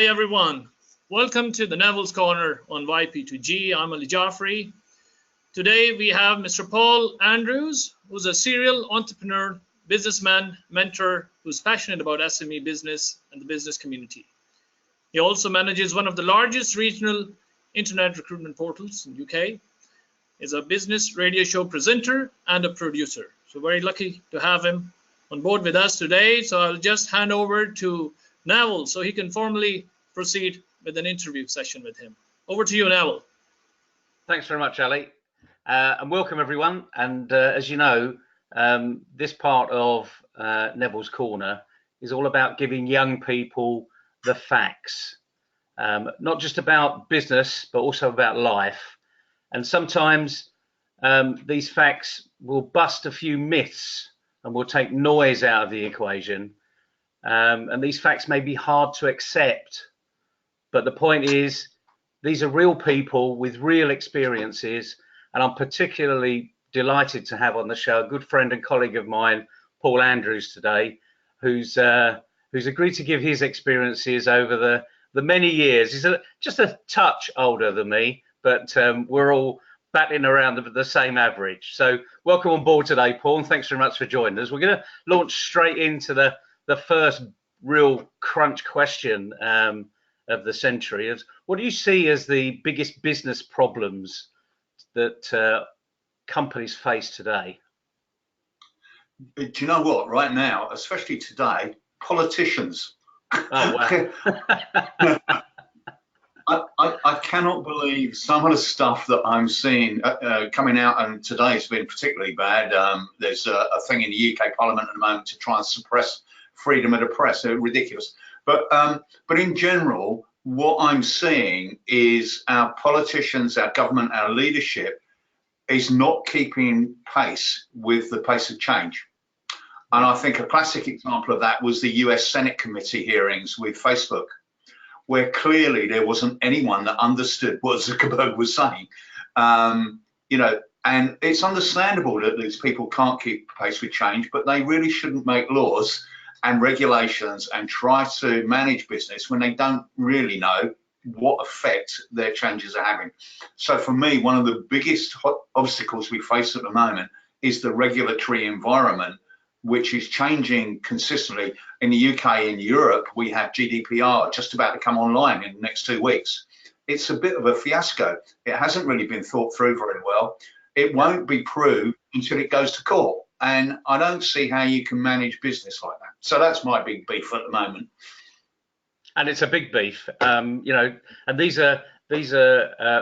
Hi everyone, welcome to the Neville's Corner on YP2G. I'm Ali Jaffrey. Today we have Mr. Paul Andrews, who's a serial entrepreneur, businessman, mentor, who's passionate about SME business and the business community. He also manages one of the largest regional internet recruitment portals in the UK. He's a business radio show presenter and a producer. So very lucky to have him on board with us today. So I'll just hand over to Neville so he can formally proceed with an interview session with him. Over to you, Neville. Thanks very much, Ali, and welcome everyone. And as you know, this part of Neville's Corner is all about giving young people the facts, not just about business, but also about life. And sometimes these facts will bust a few myths and will take noise out of the equation. And these facts may be hard to accept, but the point is, these are real people with real experiences, and I'm particularly delighted to have on the show a good friend and colleague of mine, Paul Andrews, today, who's agreed to give his experiences over the many years. He's just a touch older than me, but we're all battling around the same average. So welcome on board today, Paul, and thanks very much for joining us. We're going to launch straight into the first real crunch question of the century. What do you see as the biggest business problems that companies face today? Do you know what? Right now, especially today, politicians. Oh, wow. I cannot believe some of the stuff that I'm seeing coming out, and today's been particularly bad. There's a thing in the UK Parliament at the moment to try and suppress freedom of the press. They're ridiculous. But in general, what I'm seeing is our politicians, our government, our leadership is not keeping pace with the pace of change. And I think a classic example of that was the US Senate committee hearings with Facebook, where clearly there wasn't anyone that understood what Zuckerberg was saying. You know, and it's understandable that these people can't keep pace with change, but they really shouldn't make laws and regulations and try to manage business when they don't really know what effect their changes are having. So for me, one of the biggest obstacles we face at the moment is the regulatory environment, which is changing consistently. In the UK and Europe, we have GDPR just about to come online in the next 2 weeks. It's a bit of a fiasco. It hasn't really been thought through very well. It won't be proved until it goes to court. And I don't see how you can manage business like that. So that's my big beef at the moment. And it's a big beef, you know, and these are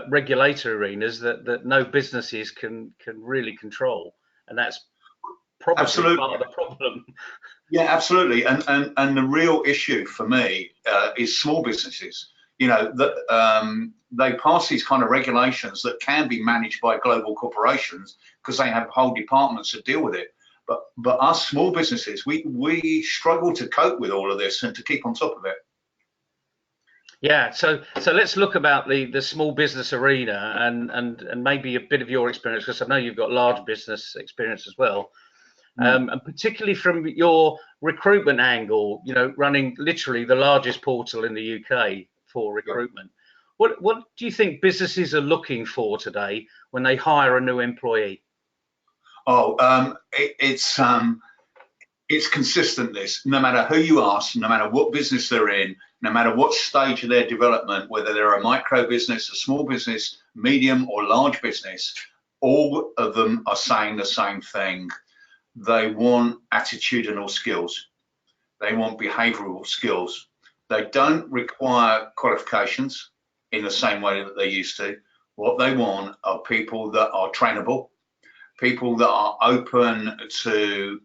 regulatory arenas that no businesses can really control. And that's probably part of the problem. Yeah, absolutely. And the real issue for me is small businesses. You know, that they pass these kind of regulations that can be managed by global corporations because they have whole departments that deal with it. But us small businesses, we struggle to cope with all of this and to keep on top of it. Yeah, so let's look about the small business arena and maybe a bit of your experience, because I know you've got large business experience as well. And particularly from your recruitment angle, you know, running literally the largest portal in the UK for recruitment. What do you think businesses are looking for today when they hire a new employee? Oh, it's consistent. This, no matter who you ask, no matter what business they're in, no matter what stage of their development, whether they're a micro business, a small business, medium or large business, all of them are saying the same thing. They want attitudinal skills. They want behavioural skills. They don't require qualifications in the same way that they used to. What they want are people that are trainable, people that are open to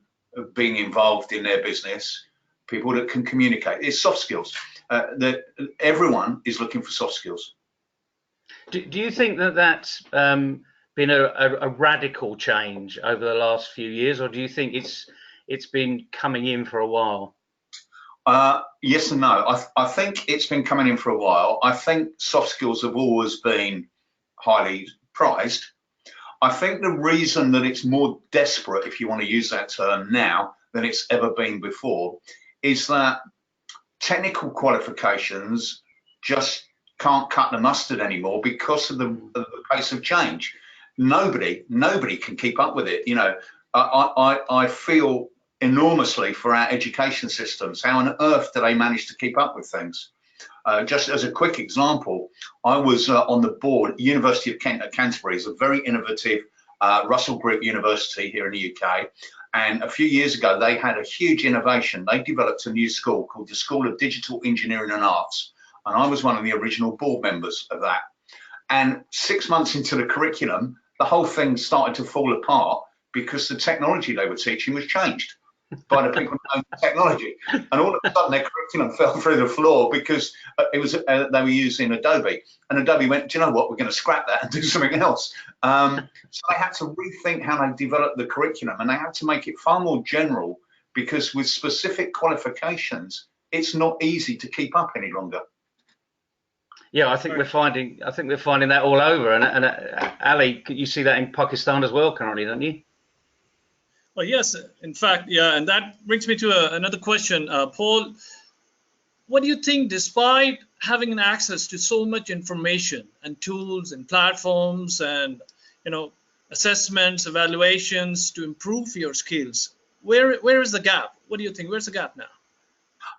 being involved in their business, people that can communicate. It's soft skills. That everyone is looking for soft skills. Do you think that that's been a radical change over the last few years, or do you think it's been coming in for a while? Yes and no. I think it's been coming in for a while. I think soft skills have always been highly prized. I think the reason that it's more desperate, if you want to use that term now, than it's ever been before, is that technical qualifications just can't cut the mustard anymore because of the pace of change. Nobody can keep up with it. You know, I feel enormously for our education systems. How on earth do they manage to keep up with things? Just as a quick example, I was on the board. University of Kent at Canterbury is a very innovative Russell Group university here in the UK. And a few years ago, they had a huge innovation. They developed a new school called the School of Digital Engineering and Arts. And I was one of the original board members of that. And 6 months into the curriculum, the whole thing started to fall apart because the technology they were teaching was changed by the people knowing the technology. And all of a sudden, their curriculum fell through the floor because it was they were using Adobe. And Adobe went, do you know what, we're going to scrap that and do something else. So they had to rethink how they developed the curriculum, and they had to make it far more general because with specific qualifications, it's not easy to keep up any longer. Yeah, I think we're finding that all over, and Ali, you see that in Pakistan as well currently, don't you? Well, yes, in fact, yeah, and that brings me to another question, Paul. What do you think, despite having access to so much information and tools and platforms and assessments, evaluations to improve your skills, where is the gap? What do you think? Where's the gap now?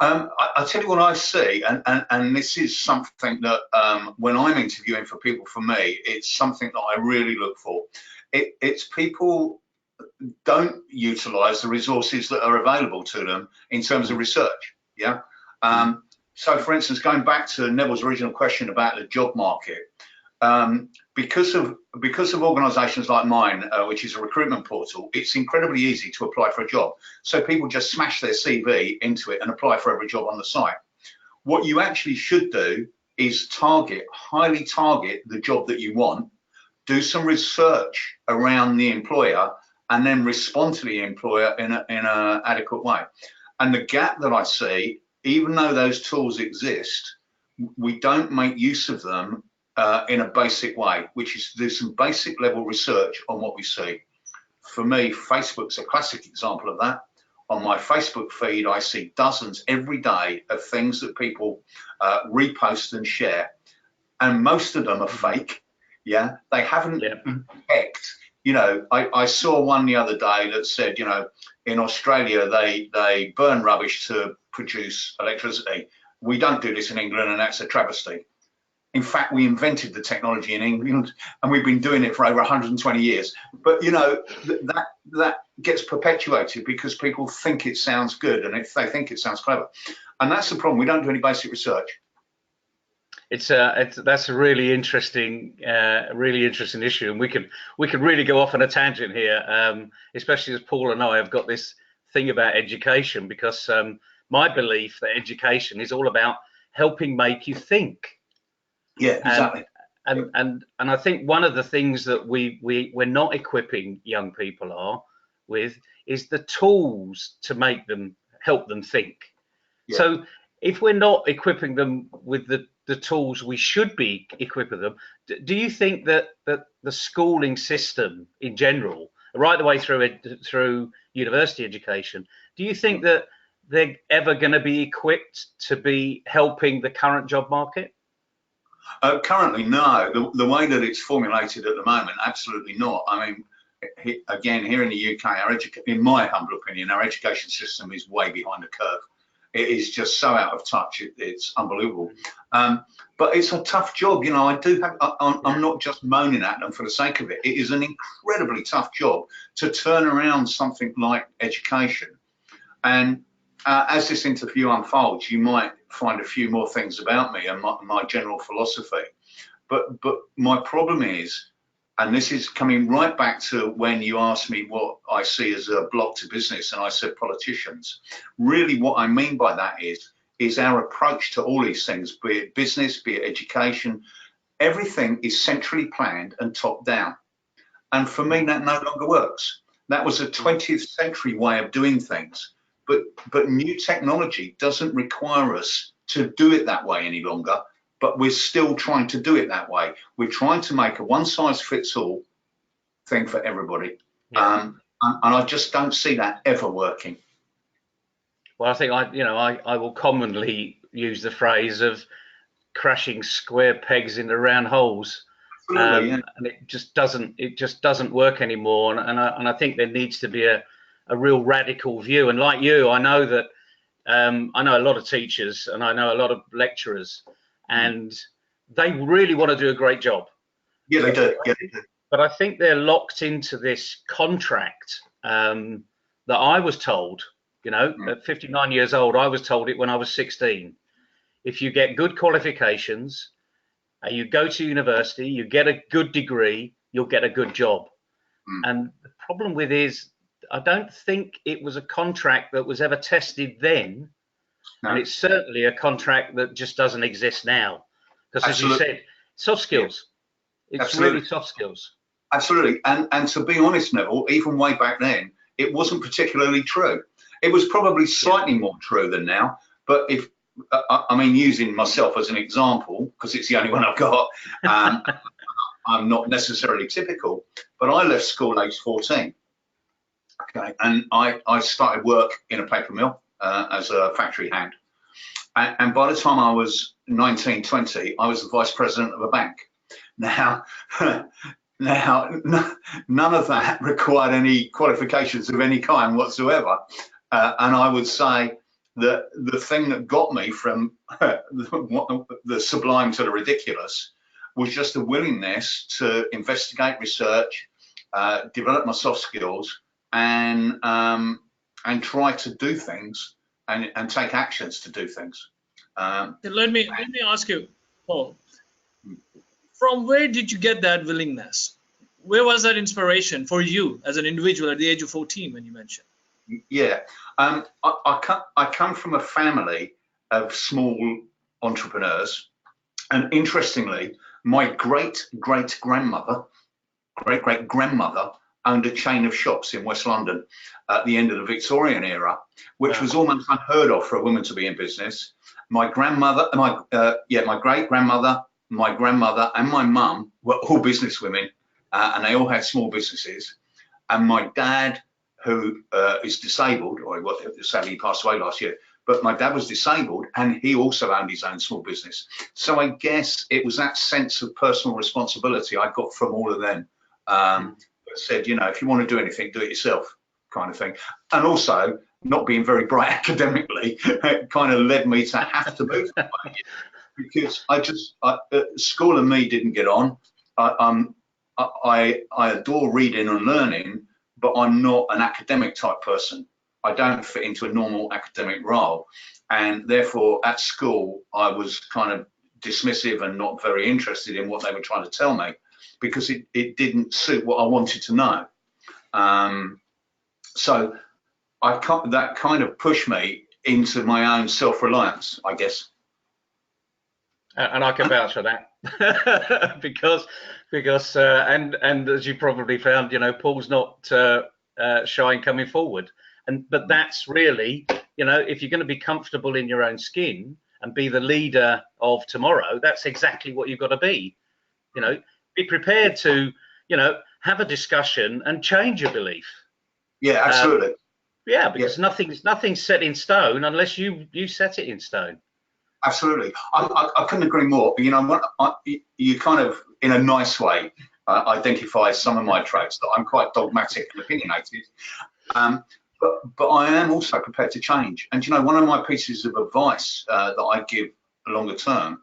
I'll tell you what I see, and this is something that when I'm interviewing for people, for me, it's something that I really look for. It's people don't utilize the resources that are available to them in terms of research. Yeah. So, for instance, going back to Neville's original question about the job market, because of organisations like mine, which is a recruitment portal, it's incredibly easy to apply for a job. So people just smash their CV into it and apply for every job on the site. What you actually should do is highly target the job that you want, do some research around the employer, and then respond to the employer in an adequate way. And the gap that I see, even though those tools exist, we don't make use of them in a basic way, which is to do some basic level research on what we see. For me, Facebook's a classic example of that. On my Facebook feed, I see dozens every day of things that people repost and share, and most of them are fake. Yeah, they haven't checked. I saw one the other day that said, in Australia, they burn rubbish to produce electricity. We don't do this in England, and that's a travesty. In fact, we invented the technology in England, and we've been doing it for over 120 years. But, that gets perpetuated because people think it sounds good, and if they think it sounds clever. And that's the problem. We don't do any basic research. That's a really interesting issue, and we could really go off on a tangent here, especially as Paul and I have got this thing about education, because my belief that education is all about helping make you think. Yeah, exactly. And I think one of the things that we're not equipping young people with is the tools to help them think. Yeah. So if we're not equipping them with the tools we should be equipping them, do you think that the schooling system in general, right the way through university education, do you think that they're ever going to be equipped to be helping the current job market? Currently, no. The way that it's formulated at the moment, absolutely not. I mean, again, here in the UK, in my humble opinion, our education system is way behind the curve. It is just so out of touch. It's unbelievable. But it's a tough job. I'm not just moaning at them for the sake of it. It is an incredibly tough job to turn around something like education. And as this interview unfolds, you might find a few more things about me and my general philosophy. But my problem is, and this is coming right back to when you asked me what I see as a block to business, and I said politicians. Really what I mean by that is our approach to all these things, be it business, be it education. Everything is centrally planned and top down. And for me, that no longer works. That was a 20th century way of doing things. But new technology doesn't require us to do it that way any longer, but we're still trying to do it that way. We're trying to make a one-size-fits-all thing for everybody. Yeah. And I just don't see that ever working. Well, I think I will commonly use the phrase of crashing square pegs into round holes. Absolutely, yeah. And it just doesn't work anymore. And I think there needs to be a real radical view. And like you, I know that I know a lot of teachers and I know a lot of lecturers, and they really want to do a great job. Yeah, they do. Yeah, they do. But I think they're locked into this contract that I was told, you know, at 59 years old, I was told it when I was 16. If you get good qualifications, you go to university, you get a good degree, you'll get a good job. And the problem with is, I don't think it was a contract that was ever tested then. No. And it's certainly a contract that just doesn't exist now. Because as you said, soft skills. Yeah. It's Absolutely. Really soft skills. Absolutely. And to be honest, Neville, even way back then, it wasn't particularly true. It was probably slightly more true than now. But if, I mean, using myself as an example, because it's the only one I've got, I'm not necessarily typical, but I left school age 14. Okay, and I started work in a paper mill as a factory hand. And by the time I was 19, 20, I was the vice president of a bank. Now, none of that required any qualifications of any kind whatsoever. And I would say that the thing that got me from the sublime to the ridiculous was just a willingness to investigate, research, develop my soft skills, and try to do things and take actions to do things. Let me ask you, Paul, from where did you get that willingness? Where was that inspiration for you as an individual at the age of 14 when you mentioned? Yeah, I come from a family of small entrepreneurs, and interestingly, my great-great-grandmother owned a chain of shops in West London at the end of the Victorian era, which was almost unheard of for a woman to be in business. My grandmother, my great-grandmother, my grandmother, and my mum were all business women, and they all had small businesses. And my dad, who is disabled, or sadly he passed away last year, but my dad was disabled and he also owned his own small business. So I guess it was that sense of personal responsibility I got from all of them. That said, you know, if you want to do anything, do it yourself, kind of thing. And also, not being very bright academically, it kind of led me to have to move that way, because school and me didn't get on. I adore reading and learning, but I'm not an academic type person. I don't fit into a normal academic role, and therefore at school I was kind of dismissive and not very interested in what they were trying to tell me, because it didn't suit what I wanted to know. So that kind of pushed me into my own self-reliance, I guess. And I can vouch for that, because and as you probably found, you know, Paul's not shy in coming forward. But that's really, you know, if you're going to be comfortable in your own skin and be the leader of tomorrow, that's exactly what you've got to be. You know, be prepared to, you know, have a discussion and change your belief. Yeah, absolutely. Yeah, because nothing's set in stone unless you set it in stone. Absolutely. I couldn't agree more. You know, you kind of, in a nice way, identify some of my traits, that I'm quite dogmatic and opinionated. But I am also prepared to change. And, you know, one of my pieces of advice that I give longer term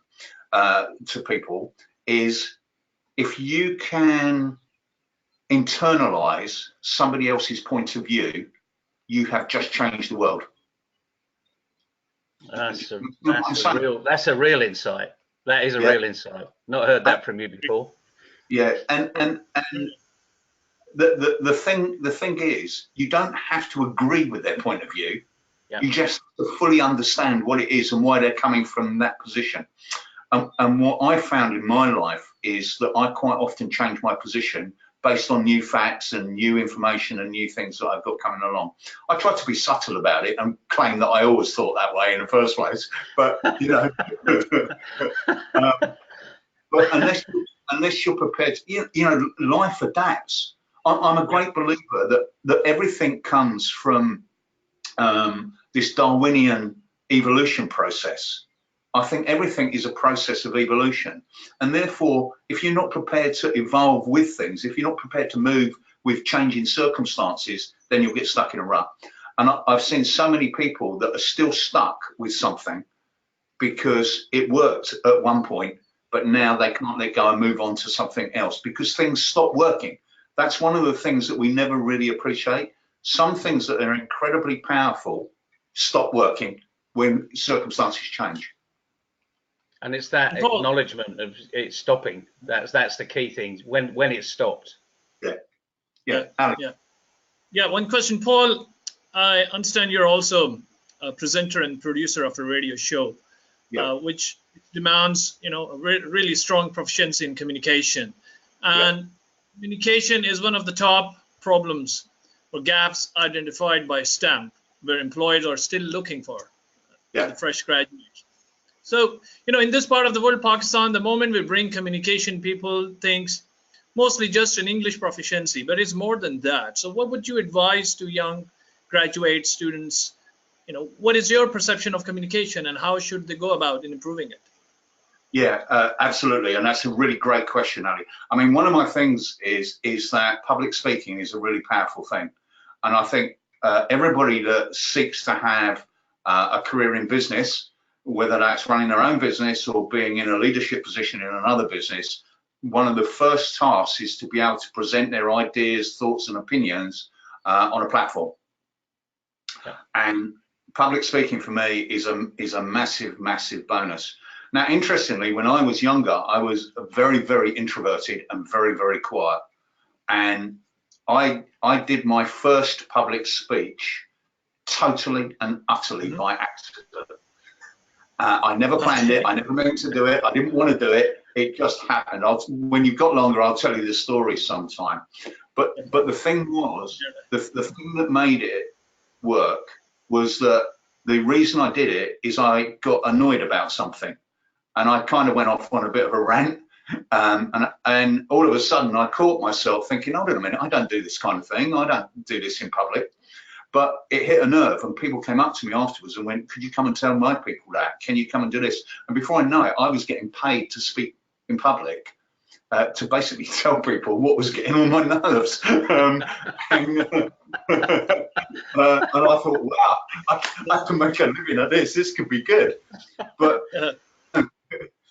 to people is, if you can internalize somebody else's point of view, you have just changed the world. That's a real insight. That is a real insight. Not heard that from you before. Yeah, and the thing is, you don't have to agree with their point of view. Yeah. You just have to fully understand what it is and why they're coming from that position. And what I found in my life is that I quite often change my position based on new facts and new information and new things that I've got coming along. I try to be subtle about it and claim that I always thought that way in the first place, but you know, but unless you're prepared to, you know, life adapts. I'm a great believer that everything comes from this Darwinian evolution process. I think everything is a process of evolution. And therefore, if you're not prepared to evolve with things, if you're not prepared to move with changing circumstances, then you'll get stuck in a rut. And I've seen so many people that are still stuck with something because it worked at one point, but now they can't let go and move on to something else because things stop working. That's one of the things that we never really appreciate. Some things that are incredibly powerful stop working when circumstances change. And it's that acknowledgement of it stopping. That's the key thing. When it stopped. Yeah. One question, Paul. I understand you're also a presenter and producer of a radio show, which demands, a really strong proficiency in communication. And communication is one of the top problems or gaps identified by STEM, where employers are still looking for the fresh graduates. So, in this part of the world, Pakistan, the moment we bring communication, people think mostly just an English proficiency, but it's more than that. So what would you advise to young graduate students? What is your perception of communication and how should they go about in improving it? Yeah, absolutely. And that's a really great question, Ali. I mean, one of my things is that public speaking is a really powerful thing. And I think everybody that seeks to have a career in business, whether that's running their own business or being in a leadership position in another business, one of the first tasks is to be able to present their ideas, thoughts, and opinions on a platform. And public speaking for me is a massive, massive bonus. Now, interestingly, when I was younger, I was very, very introverted and very, very quiet. And I did my first public speech totally and utterly by accident. I never planned it. I never meant to do it. I didn't want to do it. It just happened. When you've got longer, I'll tell you the story sometime. But the thing was, the thing that made it work was that the reason I did it is I got annoyed about something. And I kind of went off on a bit of a rant. And all of a sudden, I caught myself thinking, hold on a minute, I don't do this kind of thing. I don't do this in public. But it hit a nerve, and people came up to me afterwards and went, could you come and tell my people that? Can you come and do this? And before I know it, I was getting paid to speak in public to basically tell people what was getting on my nerves. And I thought, wow, I can make a living at this. This could be good. But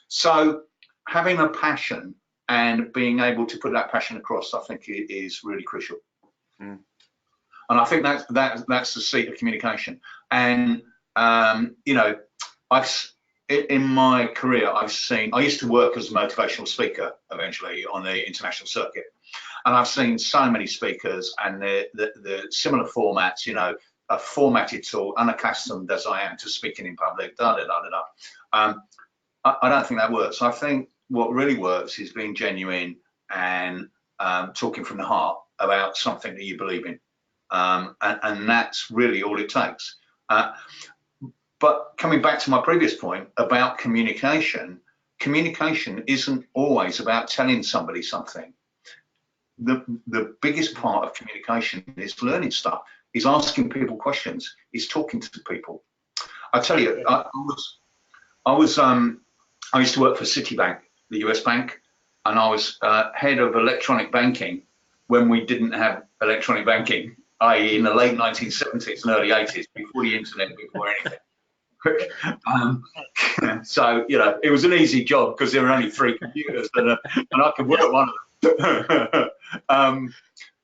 so having a passion and being able to put that passion across, I think it is really crucial. And I think that's the seat of communication. And in my career, I used to work as a motivational speaker eventually on the international circuit, and I've seen so many speakers and the similar formats, a formatted tool, unaccustomed as I am to speaking in public, I don't think that works. I think what really works is being genuine and talking from the heart about something that you believe in. And that's really all it takes. But coming back to my previous point about communication isn't always about telling somebody something. The biggest part of communication is learning stuff, is asking people questions, is talking to people. I tell you, I used to work for Citibank, the US bank, and I was head of electronic banking when we didn't have electronic banking, i.e. in the late 1970s and early 80s, before the internet, before anything. So, it was an easy job because there were only 3 computers and I could work one of them.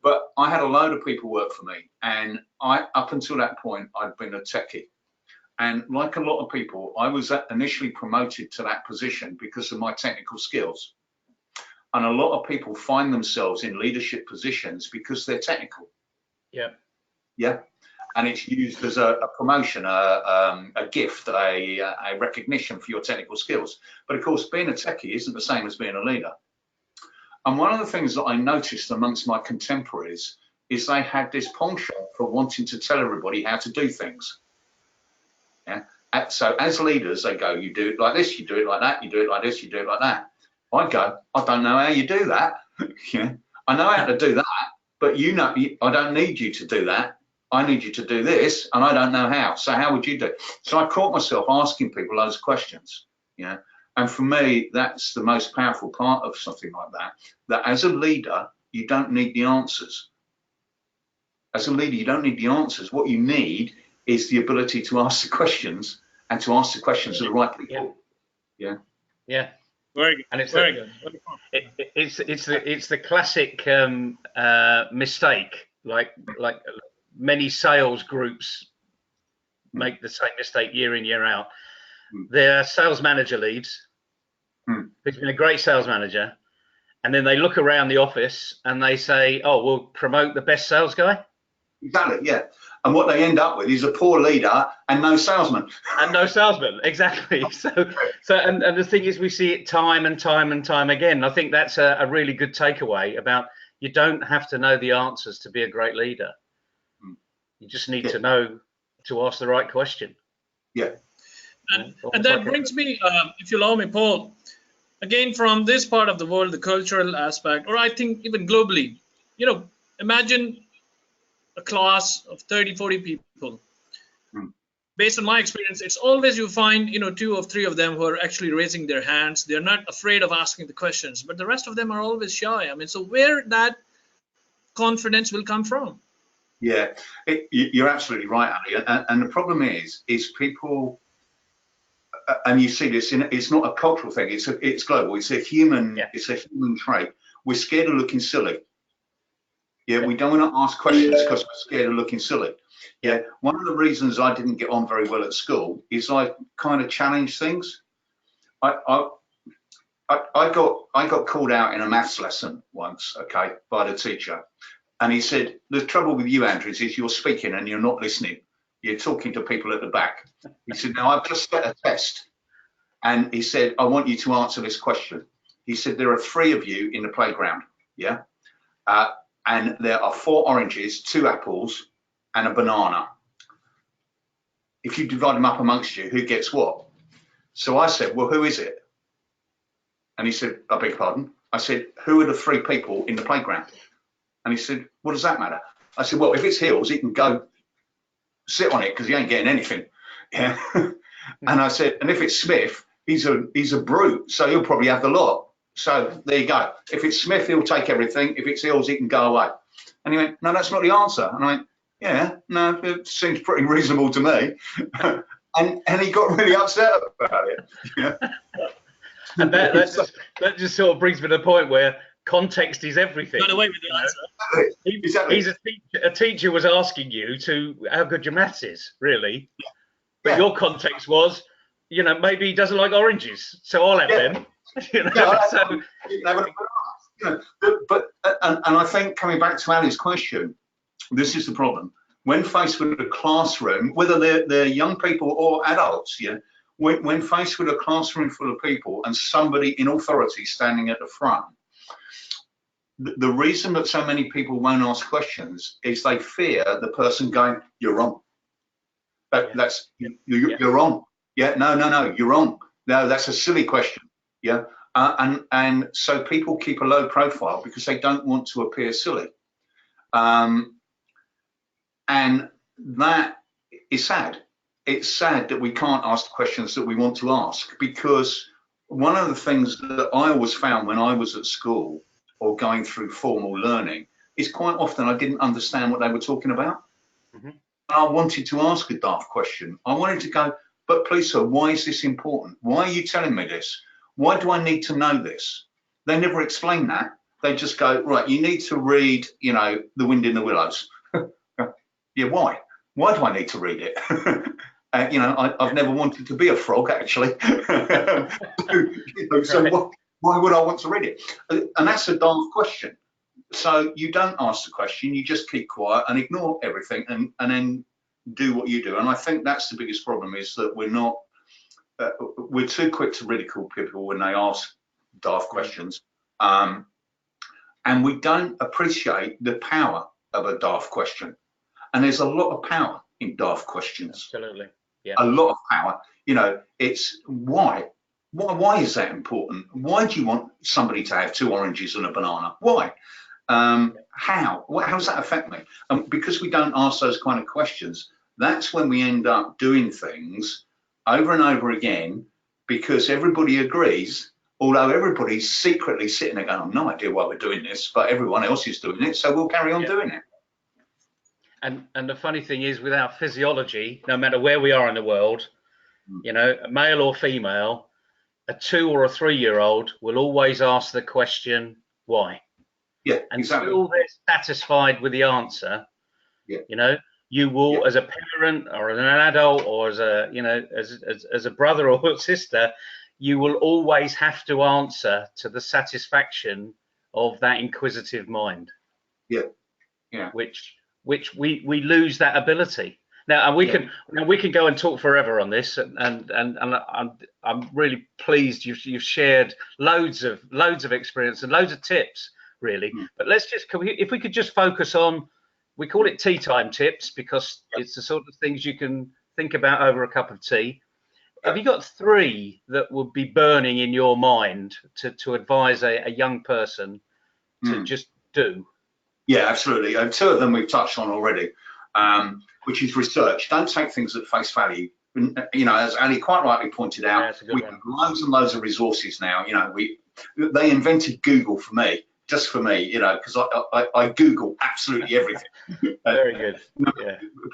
But I had a load of people work for me, and up until that point, I'd been a techie. And like a lot of people, I was initially promoted to that position because of my technical skills. And a lot of people find themselves in leadership positions because they're technical. Yeah. And it's used as a promotion, a gift, a recognition for your technical skills. But of course, being a techie isn't the same as being a leader. And one of the things that I noticed amongst my contemporaries is they had this penchant for wanting to tell everybody how to do things. Yeah. So as leaders, they go, you do it like this, you do it like that, you do it like this, you do it like that. I go, I don't know how you do that. I know how to do that, but I don't need you to do that. I need you to do this, and I don't know how. So how would you do it? So I caught myself asking people those questions, and for me, that's the most powerful part of something like that, that as a leader, you don't need the answers. As a leader, you don't need the answers. What you need is the ability to ask the questions, and to ask the questions to the right people. Yeah. Very good. And it's very good. It's the classic mistake, like many sales groups make the same mistake year in, year out. Their sales manager leaves, who's been a great sales manager, and then they look around the office and they say, "Oh, we'll promote the best sales guy." Exactly, yeah. And what they end up with is a poor leader and no salesman. And no salesman, exactly. So and the thing is, we see it time and time and time again. I think that's a really good takeaway about, you don't have to know the answers to be a great leader. You just need to know to ask the right question. Yeah. And that brings me, if you allow me, Paul, again, from this part of the world, the cultural aspect, or I think even globally, imagine a class of 30, 40 people. Based on my experience, it's always you find, 2 or 3 of them who are actually raising their hands. They're not afraid of asking the questions, but the rest of them are always shy. I mean, so where that confidence will come from? Yeah, you're absolutely right, Ali. And the problem is people, and you see this, it's not a cultural thing. It's global. It's a human. It's a human trait. We're scared of looking silly. Yeah, we don't want to ask questions because we're scared of looking silly. Yeah, one of the reasons I didn't get on very well at school is I kind of challenged things. I got called out in a maths lesson once, okay, by the teacher, and he said, "The trouble with you, Andrews, is you're speaking and you're not listening. You're talking to people at the back." He said, "Now I've just set a test," and he said, "I want you to answer this question." He said, "There are 3 of you in the playground, yeah, and there are 4 oranges, 2 apples, and a banana. If you divide them up amongst you, who gets what?" So I said, "Well, who is it?" And he said, "I beg your pardon?" I said, "Who are the 3 people in the playground?" And he said, "What does that matter?" I said, "Well, if it's Hills, he can go sit on it because he ain't getting anything." Yeah. And I said, "And if it's Smith, he's a brute, so he'll probably have the lot. So there you go. If it's Smith, he'll take everything. If it's Hills, he can go away." And he went, "No, that's not the answer." And I went, "Yeah, no, it seems pretty reasonable to me." and he got really upset about it. Yeah. And that just sort of brings me to the point where context is everything. Got away with the answer. Exactly. A teacher was asking you how good your maths is, really. But your context was, maybe he doesn't like oranges, so I'll have them. But I think, coming back to Ali's question, this is the problem. When faced with a classroom, whether they're young people or adults, when faced with a classroom full of people and somebody in authority standing at the front, the reason that so many people won't ask questions is they fear the person going, "You're wrong. You're wrong. Yeah, no, you're wrong. No, that's a silly question." Yeah. And so people keep a low profile because they don't want to appear silly. And that is sad. It's sad that we can't ask the questions that we want to ask, because one of the things that I always found when I was at school or going through formal learning is quite often I didn't understand what they were talking about. I wanted to ask a daft question. I wanted to go, "But please, sir, why is this important? Why are you telling me this? Why do I need to know this?" They never explain that. They just go, "Right, you need to read, The Wind in the Willows." Yeah, why? Why do I need to read it? I've never wanted to be a frog, actually. So why would I want to read it? And that's a daft question. So you don't ask the question, you just keep quiet and ignore everything and then do what you do. And I think that's the biggest problem, is that we're too quick to ridicule people when they ask daft questions. And we don't appreciate the power of a daft question. And there's a lot of power in daft questions. Absolutely. Yeah. A lot of power. It's why? Why is that important? Why do you want somebody to have 2 oranges and a banana? Why? How does that affect me? Because we don't ask those kind of questions, that's when we end up doing things over and over again, because everybody agrees, although everybody's secretly sitting there going, I've no idea why we're doing this, but everyone else is doing it, so we'll carry on doing it. And the funny thing is, with our physiology, no matter where we are in the world, you know, male or female, a 2 or a 3-year-old will always ask the question, why? Yeah, exactly. Until they're satisfied with the answer, you know, you will, as a parent or as an adult or as a, you know, as a brother or sister, you will always have to answer to the satisfaction of that inquisitive mind. Which we lose that ability. Now, and we can go and talk forever on this, and I'm really pleased you've shared loads of experience and loads of tips, really. But let's just, if we could just focus on, we call it tea time tips because it's the sort of things you can think about over a cup of tea. Have you got 3 that would be burning in your mind to advise a young person to just do? Yeah, absolutely. 2 of them we've touched on already, which is research. Don't take things at face value. You know, as Ali quite rightly pointed out, we have loads and loads of resources now. You know, they invented Google for me, just for me, you know, because I Google absolutely everything. Very good.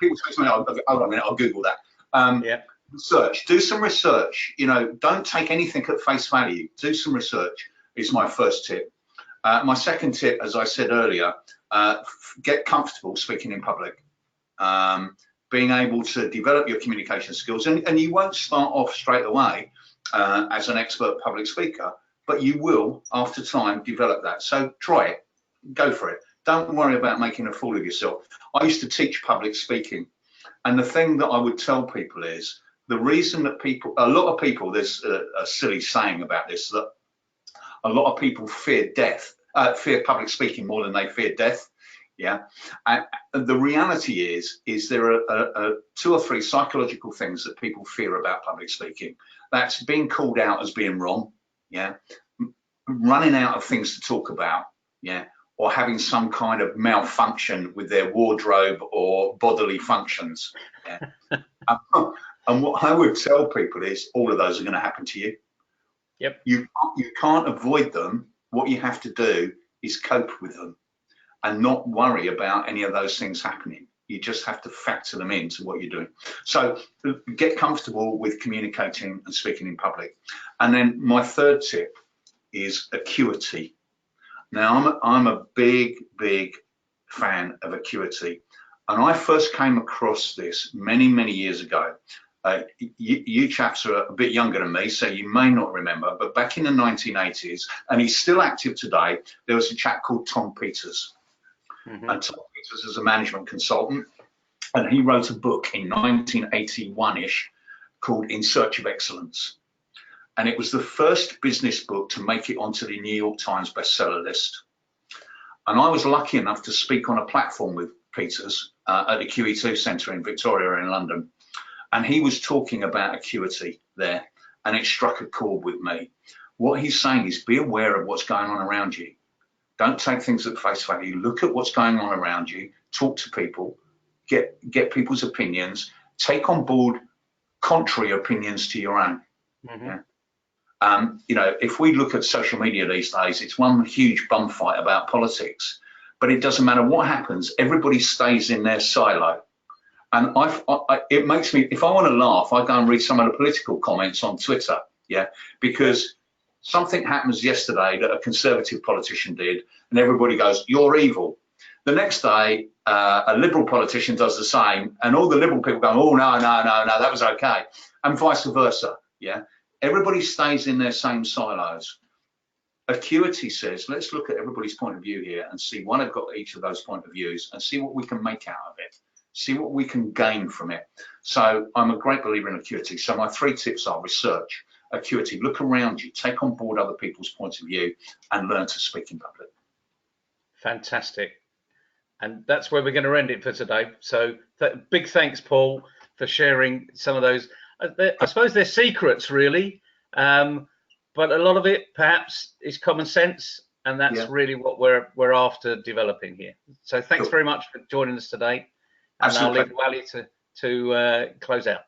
People say to me, hold on a minute, I'll Google that. Research, do some research. You know, don't take anything at face value. Do some research is my first tip. My second tip, as I said earlier, get comfortable speaking in public. Being able to develop your communication skills, and you won't start off straight away as an expert public speaker, but you will, after time, develop that. So try it, go for it. Don't worry about making a fool of yourself. I used to teach public speaking, and the thing that I would tell people is, the reason that a lot of people, there's a silly saying about this, that a lot of people fear fear public speaking more than they fear death. And the reality is there are 2 or 3 psychological things that people fear about public speaking. That's being called out as being wrong, running out of things to talk about, or having some kind of malfunction with their wardrobe or bodily functions. And what I would tell people is all of those are going to happen to you. You can't avoid them. What you have to do is cope with them and not worry about any of those things happening. You just have to factor them into what you're doing. So get comfortable with communicating and speaking in public. And then my third tip is acuity. Now, I'm a big fan of acuity. And I first came across this many years ago. You chaps are a bit younger than me, so you may not remember, but back in the 1980s, and he's still active today, there was a chap called Tom Peters. And Tom Peters is a management consultant, and he wrote a book in 1981-ish called In Search of Excellence. And it was the first business book to make it onto the New York Times bestseller list. And I was lucky enough to speak on a platform with Peters at the QE2 Centre in Victoria in London. And he was talking about acuity there, and it struck a chord with me. What he's saying is be aware of what's going on around you. Don't take things at face value. Look at what's going on around you, talk to people, get people's opinions, take on board contrary opinions to your own. You know, if we look at social media these days, it's one huge bum fight about politics, but it doesn't matter what happens, everybody stays in their silo. And it makes me, if I want to laugh, I go and read some of the political comments on Twitter, because something happens yesterday that a Conservative politician did, and everybody goes, you're evil. The next day, a Liberal politician does the same, and all the Liberal people go, oh, no, that was okay, and vice versa, Everybody stays in their same silos. Acuity says, let's look at everybody's point of view here and see why they've got each of those point of views and see what we can make out of it. See what we can gain from it. So I'm a great believer in acuity. So my 3 tips are research, acuity, look around you, take on board other people's points of view, and learn to speak in public. Fantastic. And that's where we're going to end it for today. So big thanks, Paul, for sharing some of those. I suppose they're secrets, really, but a lot of it perhaps is common sense And that's really what we're after developing here. So thanks very much for joining us today. And I'll leave Wally to close out.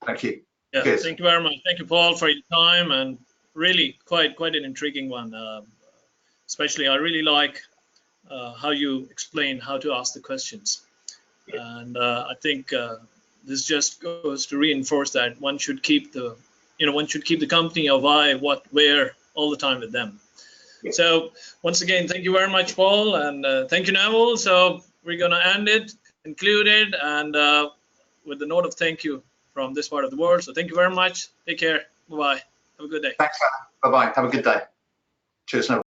Thank you. Yeah, thank you very much. Thank you, Paul, for your time, and really quite an intriguing one. Especially, I really like how you explain how to ask the questions, and I think this just goes to reinforce that one should keep the company of why, what, where all the time with them. So once again, thank you very much, Paul, and thank you, Neville. So we're going to end it, conclude it, and with the note of thank you from this part of the world. So thank you very much. Take care. Bye-bye. Have a good day. Thanks, Alan. Bye-bye. Have a good day. Cheers, Neville.